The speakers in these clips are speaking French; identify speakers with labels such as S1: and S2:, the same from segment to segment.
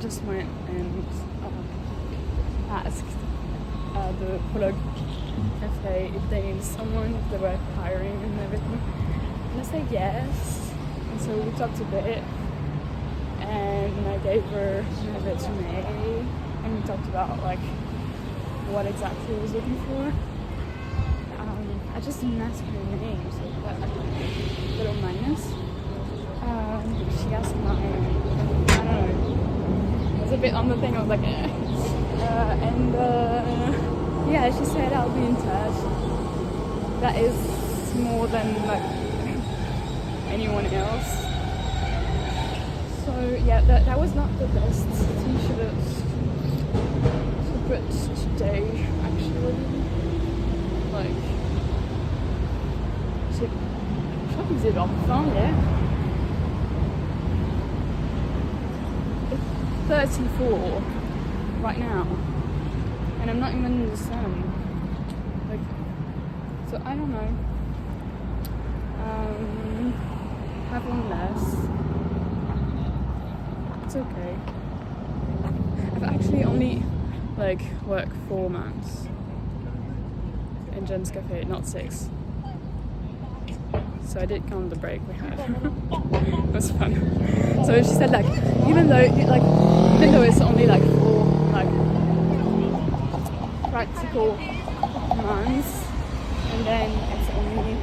S1: just went and asked the prologue if they needed someone, if they were hiring and everything. And I said yes. And so we talked a bit, and I gave her my resume, and we talked about like what exactly I was looking for. I just didn't ask her name, so that like a little minus. She asked my, I don't know, it was a bit on the thing, I was like, yeah, she said I'll be in touch. That is more than like anyone else. So yeah, that was not the best t-shirt to put today, actually. Like, je crois qu'il faisait genre 20 hier. It's 34 right now, and I'm not even in the sun. Like, so I don't know. Have one less. It's okay. I've actually only like worked 4 months in Jen's Cafe, not 6. So I did count the break we had. It was fun. So she said like, even though it's only like 4 like practical months, and then it's only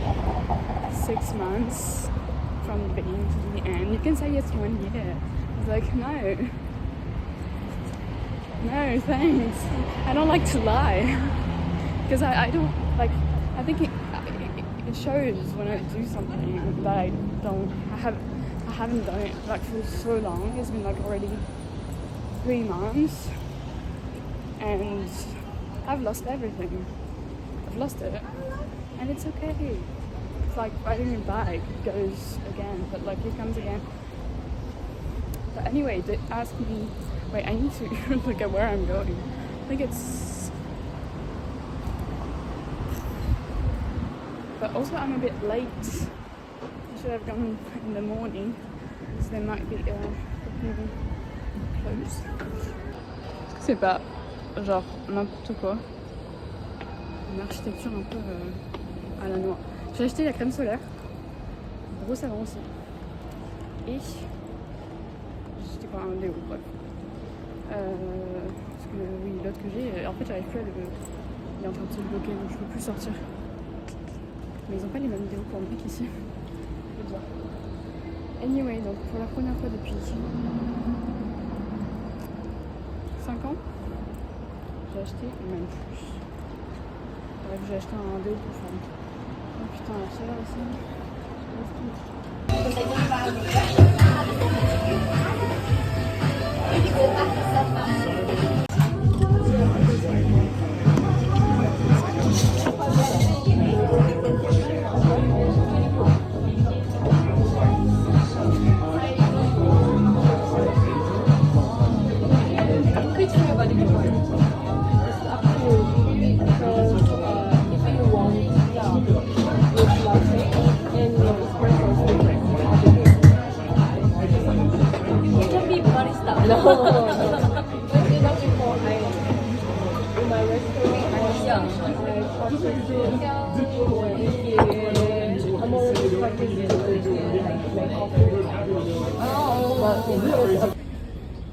S1: 6 months from the beginning to the end, you can say it's 1 year. I was like, no, thanks. I don't like to lie, because I don't like. I think it shows when I do something that I haven't done it like for so long. It's been like already 3 months, and I've lost everything. I've lost it, and it's okay. It's like riding a bike, it goes again, but like it comes again. But anyway, they asked me, wait, I need to look at where I'm going. I think it's, but also I'm a bit late. I should have gone in the morning, because they might be closed. C'est pas genre n'importe quoi. Une architecture un peu à la noix. J'ai acheté la crème solaire, gros savon aussi, et j'ai acheté quoi, un déo, bref. Parce que oui, l'autre que j'ai, en fait j'arrive plus à le... Il est en train de se bloquer, donc je peux plus sortir. Mais ils ont pas les mêmes déos pour mec ici. Je veux dire. Anyway, donc pour la première fois depuis 5 ans, j'ai acheté, même plus. Bref, j'ai acheté un déo pour femme. Oh putain, la chaleur aussi.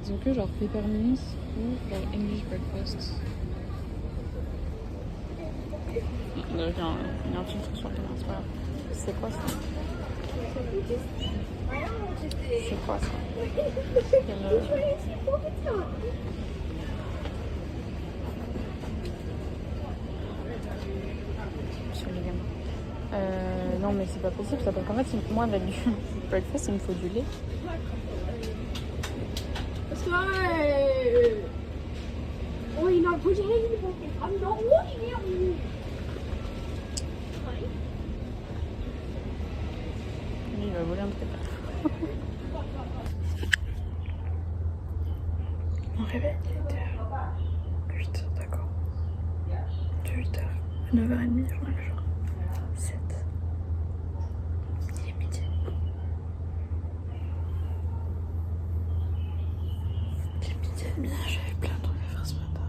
S1: Ils ont que genre peppermint ou genre English breakfast. Il y a un filtre sur le caméra, c'est pas grave. C'est quoi ça? C'est quoi ça? Sur les gamins. Non mais c'est pas possible ça, parce qu'en fait moi avec du breakfast il me faut du lait.
S2: Oi, não pude reír, porque I'm not looking at you.
S1: Il va voler un truc. Mon réveil il était à 8h, d'accord. De 8h à 9h30, j'en avais genre 7. Il est midi. Il est C'est bien, j'avais plein de trucs à faire ce matin.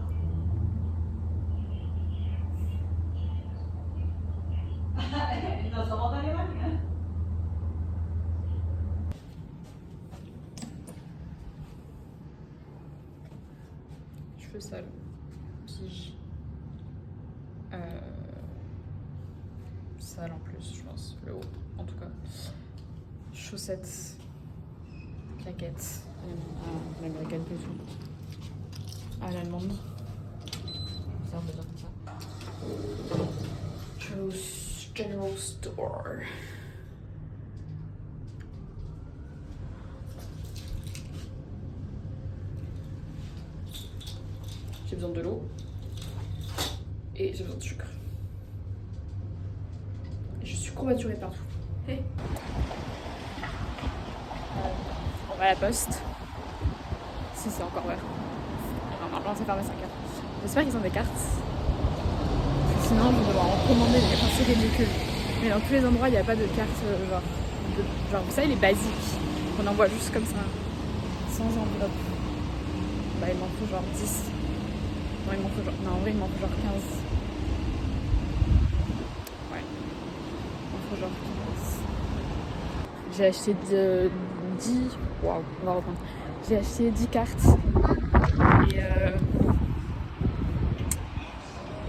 S1: Cheveux sales, tige. Sale en plus, je pense, le haut en tout cas. Chaussettes, claquettes, l'américaine et tout. À l'allemande. Ça, on peut dire comme ça. Chose General Store. J'ai besoin de l'eau et j'ai besoin de sucre. Je suis courbaturée partout. Hey. On va à la poste. Si c'est encore ouvert. Normalement c'est fermé 5 heures. J'espère qu'ils ont des cartes. Sinon je vais devoir en commander. Enfin c'est ridicule. Mais dans tous les endroits il n'y a pas de carte genre vous savez les basiques. On envoie juste comme ça. Sans enveloppe. Bah il m'en faut genre 10. Non, il m'en faut genre... Non, en vrai, il m'en faut genre 15. Ouais. Il m'en faut genre 15. J'ai acheté 10... Waouh, on va reprendre. J'ai acheté 10 cartes.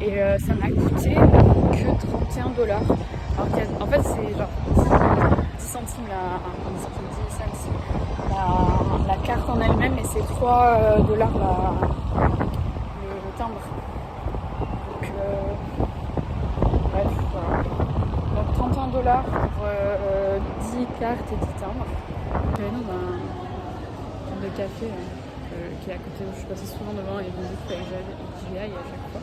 S1: Et ça m'a coûté que 31 $. Alors qu'en fait, c'est genre 10 centimes la carte en elle-même et c'est 3 $ le timbre. Donc, bref, voilà. Donc 31 $ pour 10 cartes et 10 timbres. J'allais dans un centre de café qui est à côté où je suis passée souvent devant et il me dit qu'il fallait que j'y aille à chaque fois.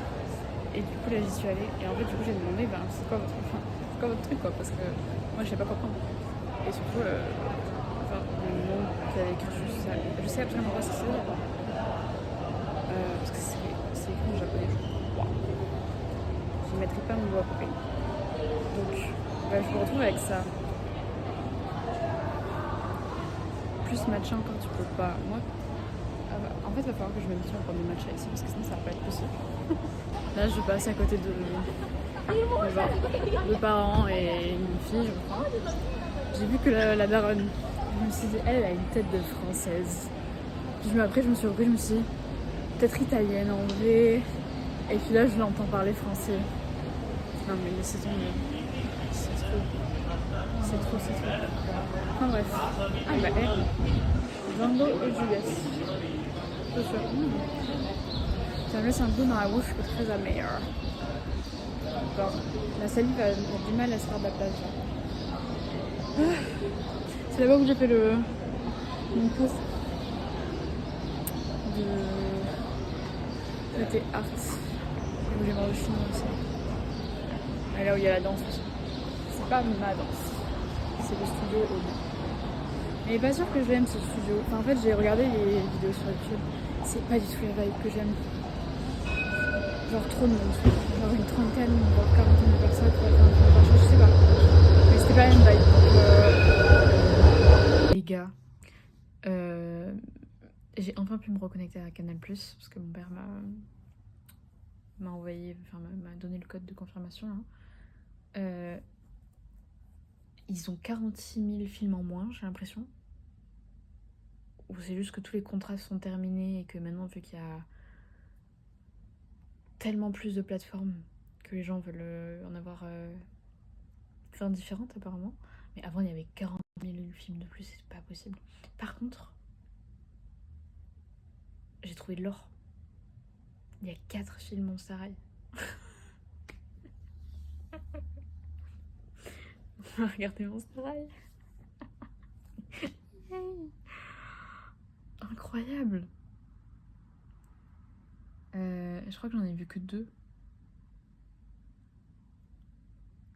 S1: Et du coup là j'y suis allée et en fait du coup j'ai demandé c'est quoi votre truc quoi parce que moi je sais pas quoi prendre. Et surtout le nom qu'il y avait écrit je sais absolument pas ce que c'est parce que c'est écrit en japonais je crois. Je ne mettrai pas mon doigt à couper. Donc je me retrouve avec ça. Plus matcha encore tu peux pas. Moi en fait il va falloir que je m'habitue à prendre du matcha ici parce que sinon ça va pas être possible. Là, je passe à côté de deux parents et une fille, je crois. J'ai vu que la daronne, je me suis dit, elle a une tête de française. Puis après, je me suis repris, je me suis dit, peut-être italienne en vrai. Et puis là, je l'entends parler français. Non, mais c'est trop. C'est trop. Enfin bref. Ah bah, Jumbo et Juliette. Ça me laisse un goût dans la bouche que très amer. Genre, la salive a du mal à se faire de la place. C'est là-bas où j'ai fait mon cours de thé art. Où j'ai mangé chinois aussi. Et là où il y a la danse aussi. C'est pas ma danse. C'est le studio au bout. Mais pas sûr que je l'aime ce studio. Enfin, en fait, j'ai regardé les vidéos sur YouTube. C'est pas du tout la vibe que j'aime. Genre trop de monde, genre une trentaine, voire 40 000 personnes pour faire un film par jour, je sais pas. Mais c'était pas la même vibe. Les gars, j'ai enfin pu me reconnecter à Canal+, parce que mon père m'a envoyé, enfin m'a donné le code de confirmation. Hein. Ils ont 46 000 films en moins, j'ai l'impression. Ou c'est juste que tous les contrats sont terminés et que maintenant, vu qu'il y a tellement plus de plateformes que les gens veulent en avoir plein différentes apparemment. Mais avant il y avait 40 000 films de plus, c'est pas possible. Par contre, j'ai trouvé de l'or. Il y a 4 films Monster High. On va regarder Monster High. Incroyable. Je crois que j'en ai vu que 2.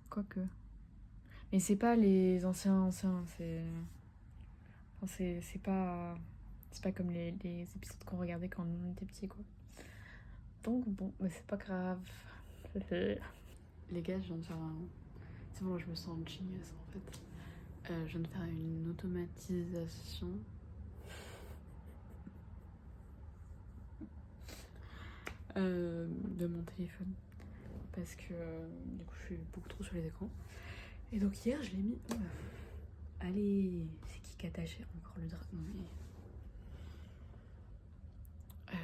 S1: Quoique. Mais c'est pas les anciens, c'est... Enfin, c'est pas... C'est pas comme les épisodes qu'on regardait quand on était petits, quoi. Donc bon, mais c'est pas grave. Les gars, je viens de faire un... C'est bon, je me sens genius en fait. Je viens de faire une automatisation.
S3: de mon téléphone. Parce que du coup je suis beaucoup trop sur les écrans. Et donc hier je l'ai mis... Oh là. Allez, c'est qui attaché encore le drap? Non mais...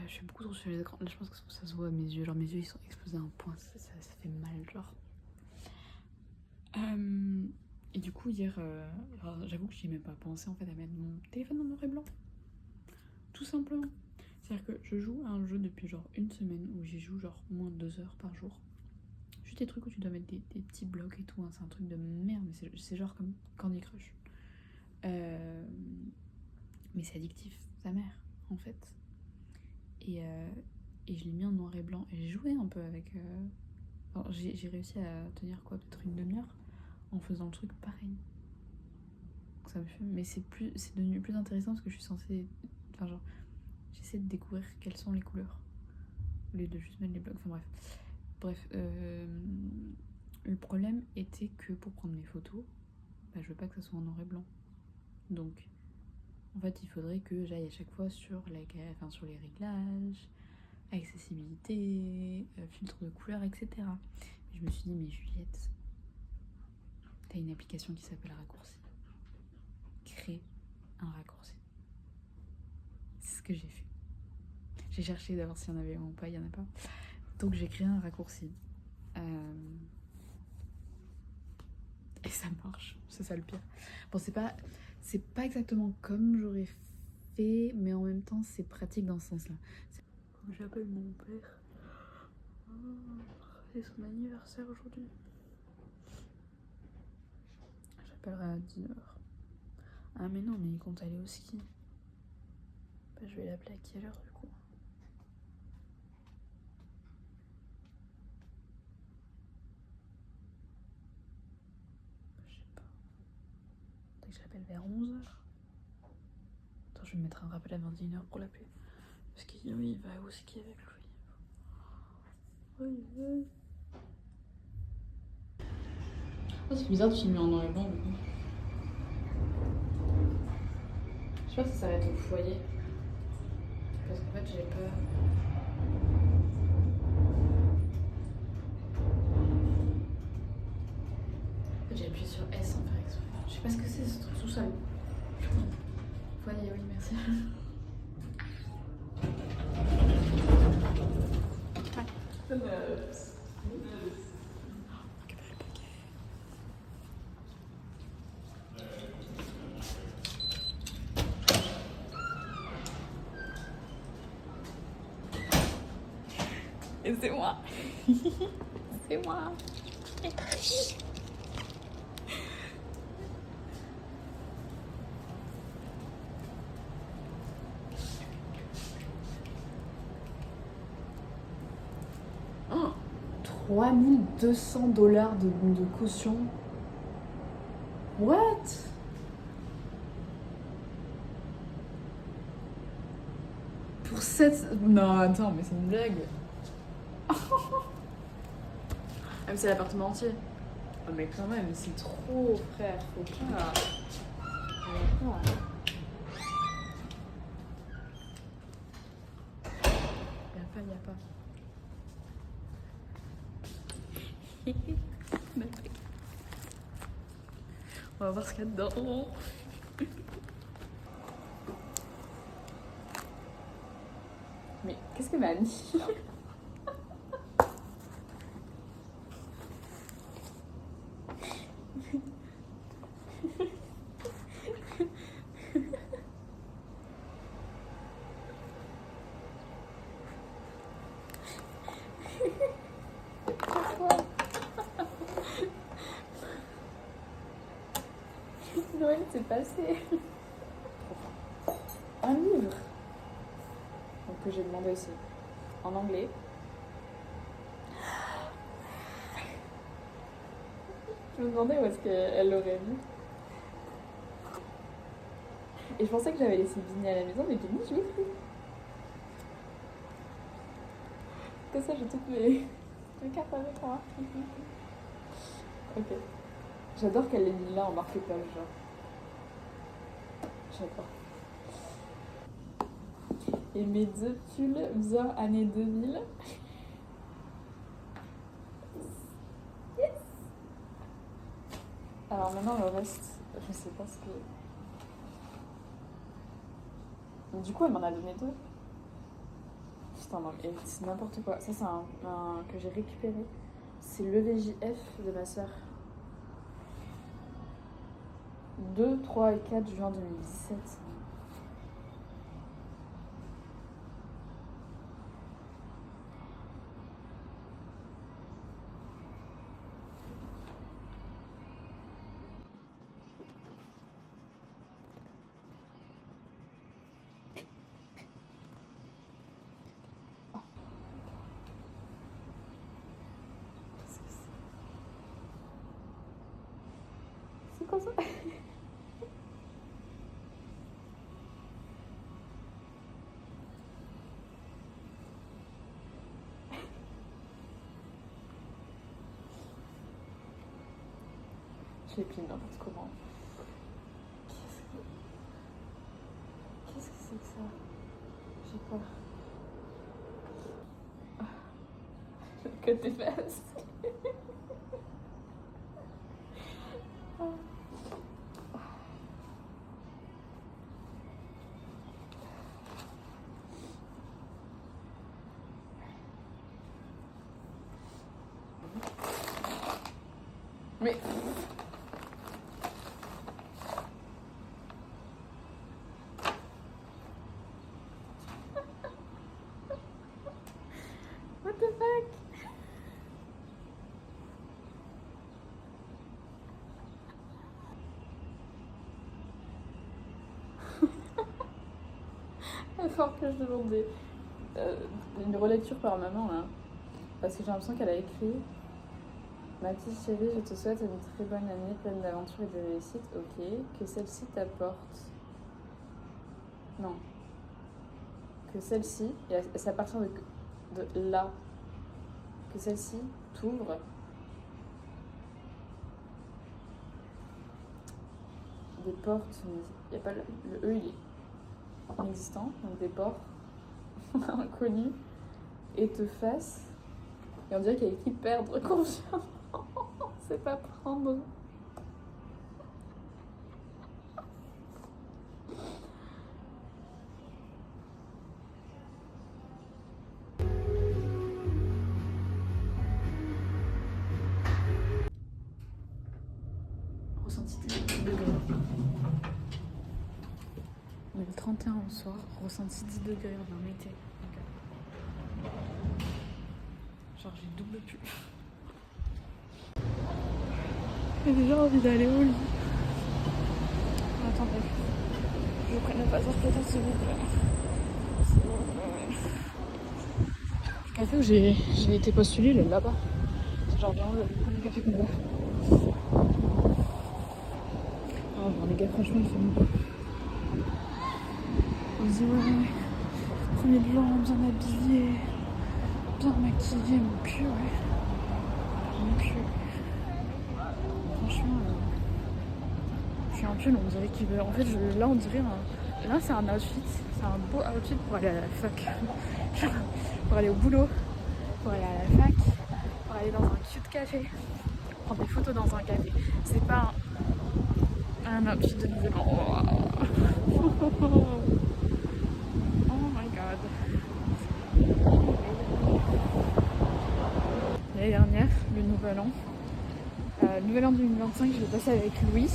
S3: je suis beaucoup trop sur les écrans. Là je pense que ça se voit à mes yeux. Genre mes yeux ils sont exposés à un point. Ça fait mal genre. Et du coup hier, j'avoue que j'y ai même pas pensé en fait à mettre mon téléphone en noir et blanc. Tout simplement. C'est-à-dire que je joue à un jeu depuis genre une semaine où j'y joue genre moins de 2 heures par jour. Juste des trucs où tu dois mettre des petits blocs et tout, hein. C'est un truc de merde, mais c'est genre comme Candy Crush. Mais c'est addictif, sa mère, en fait. Et je l'ai mis en noir et blanc. Et j'ai joué un peu avec... Alors, j'ai réussi à tenir quoi, peut-être une demi-heure en faisant le truc pareil. Donc ça me fait... Mais c'est devenu plus intéressant parce que je suis censée... Enfin genre, j'essaie de découvrir quelles sont les couleurs. Au lieu de juste mettre les blocs, enfin bref. Le problème était que pour prendre mes photos, bah, je veux pas que ça soit en noir et blanc. Donc, en fait, il faudrait que j'aille à chaque fois sur les réglages, accessibilité, filtre de couleur, etc. Et je me suis dit, mais Juliette, t'as une application qui s'appelle Raccourci. Crée un raccourci. C'est ce que j'ai fait. J'ai cherché d'abord s'il y en avait un ou pas, il y en a pas. Donc j'ai créé un raccourci. Et ça marche, c'est ça le pire. Bon, c'est pas exactement comme j'aurais fait, mais en même temps c'est pratique dans ce sens-là. J'appelle mon père. C'est son anniversaire aujourd'hui. J'appellerai à 19h. Ah mais non, mais il compte aller au ski. Bah, je vais l'appeler à quelle heure du coup? Je sais pas. Peut-être que je l'appelle vers 11h. Attends, je vais me mettre un rappel à 21h pour l'appeler. Parce qu'il il va au ski avec lui. Oui. Oh, c'est bizarre de filmer en noir et blanc. Je sais pas si ça va être au foyer. Parce qu'en fait, j'ai peur. En fait, j'ai appuyé sur S sans faire exprès. Je sais pas ce que c'est ce truc tout seul. Foyer, oui, merci. Et c'est moi. C'est moi. Oh, $3200 de caution. What? Pour 7... Non, attends, mais c'est une blague. Ah, mais c'est l'appartement entier. Oh, mais quand même, c'est trop, frère. Faut pas. Y'a pas. On va voir ce qu'il y a dedans. Mais qu'est-ce que m'a mis? Noël s'est passé. Un livre. Donc que j'ai demandé aussi en anglais. Je me demandais où est-ce qu'elle l'aurait mis. Et je pensais que j'avais laissé Vinny à la maison, mais Vinny, je l'ai pris. Comme ça, j'ai toutes mes cartes avec moi. Ok. J'adore qu'elle l'ait mis là en marque-page, genre. J'adore. Et mes 2 pulls bien année 2000. Alors maintenant, le reste, je sais pas ce que. Mais du coup, elle m'en a donné 2. Putain, non, mais c'est n'importe quoi. Ça, c'est un que j'ai récupéré. C'est l'EVJF de ma soeur. 2, 3 et 4 juin 2017. C'est quoi ça? Je l'ai plié n'importe comment. Qu'est-ce que c'est que ça? J'ai peur. Que t'es fesses. Mais what the fuck? Il faut que je demande une relecture par maman là. Parce que j'ai l'impression qu'elle a écrit: ma petite chérie, je te souhaite une très bonne année pleine d'aventures et de réussite. Ok, que celle-ci t'apporte. Non. Que celle-ci, et c'est à partir de là, que celle-ci t'ouvre des portes. Il n'y a pas le E, il est inexistant, donc des portes inconnues, et te fasse. Et on dirait qu'il y a écrit perdre confiance. C'est pas prendre. Ressenti 10 degrés. On est le 31 au soir, ressenti 10 degrés en été. Genre j'ai double pull. J'ai déjà envie d'aller au lit. Attendez, je prenne le passeport peut-être s'il vous plaît. Le café où j'ai été postulée, il est là-bas. C'est genre bien le café qu'on boit. Oh bon les gars, franchement il fait mieux. On se dit ouais, premier blanc, bien habillé, bien maquillé, mon cul, ouais. Mon cul. Franchement, je suis en pull, on dirait qu'il veut. En fait, là, on dirait là, c'est un outfit, c'est un beau outfit pour aller à la fac, pour aller au boulot, pour aller à la fac, pour aller dans un cute café, prendre des photos dans un café. C'est pas un outfit de nouvel an. Oh my god. L'année dernière, le nouvel an. Le nouvel an 2025, je l'ai passé avec Louis.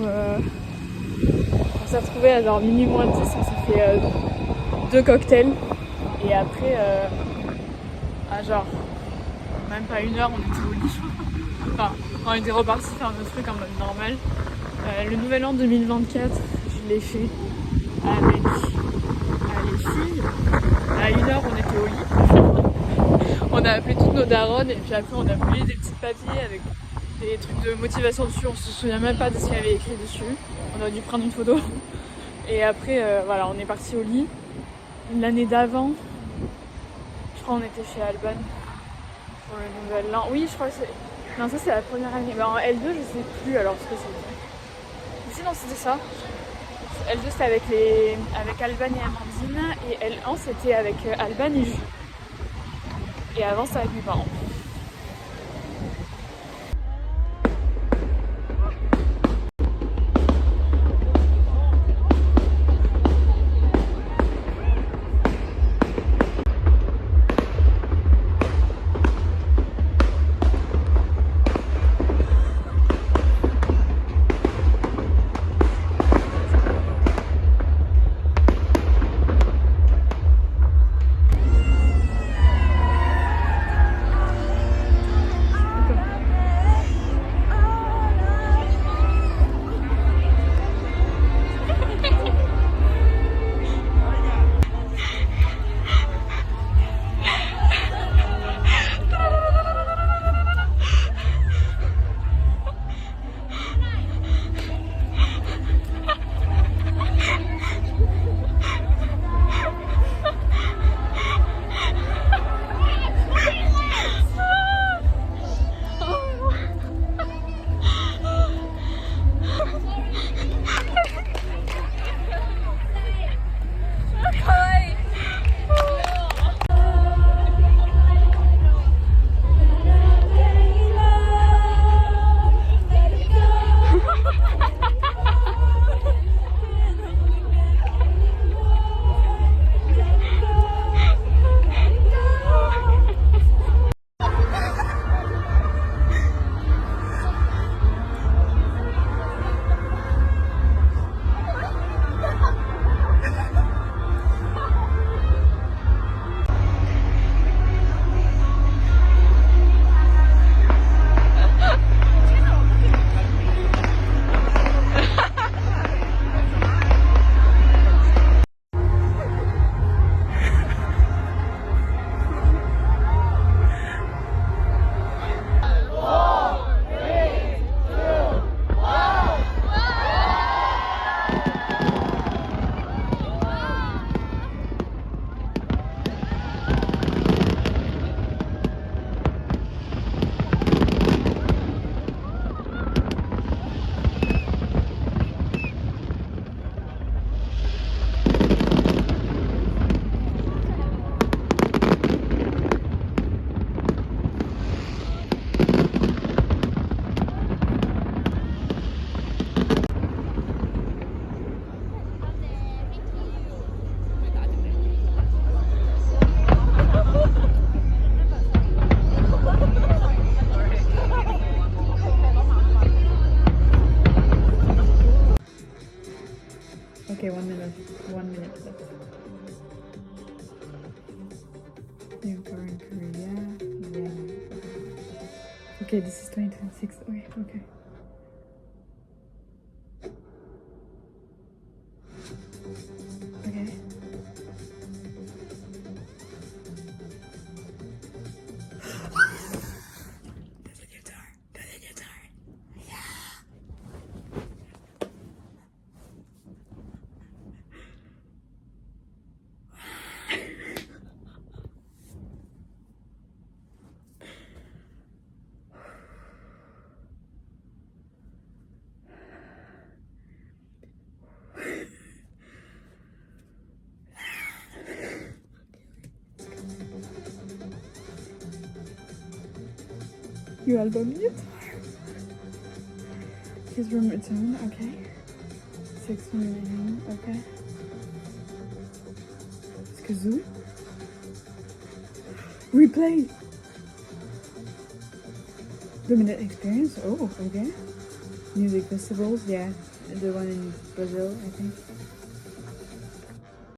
S3: On s'est retrouvés à genre minuit moins 10, on s'est fait 2 cocktails. Et après, à genre même pas 1 heure, on était au lit. Enfin, on était reparti faire notre truc en mode normal. Le nouvel an 2024, je l'ai fait avec les filles. À 1 heure, on était au lit. On a appelé toutes nos daronnes et puis après on a volé des petits papiers avec des trucs de motivation dessus. On se souvient même pas de ce qu'il y avait écrit dessus. On aurait dû prendre une photo. Et après, voilà, on est parti au lit. L'année d'avant, je crois on était chez Alban pour le nouvel an. Oui, je crois que c'est... Non, ça c'est la première année. Mais en L2, je sais plus alors ce que c'était. Sinon, c'était ça. L2, c'était avec Alban et Amandine. Et L1, c'était avec Alban et Jules. Et avant, c'était avec mes parents. minutes left. New car in Korea. Yeah. Okay, this is 2026. Okay. Okay. That's a guitar. Your album yet? His room return, okay. 6 million, okay. Kazoo. Replay. Dominant experience. Oh, okay. Music festivals, yeah. The one in Brazil, I think.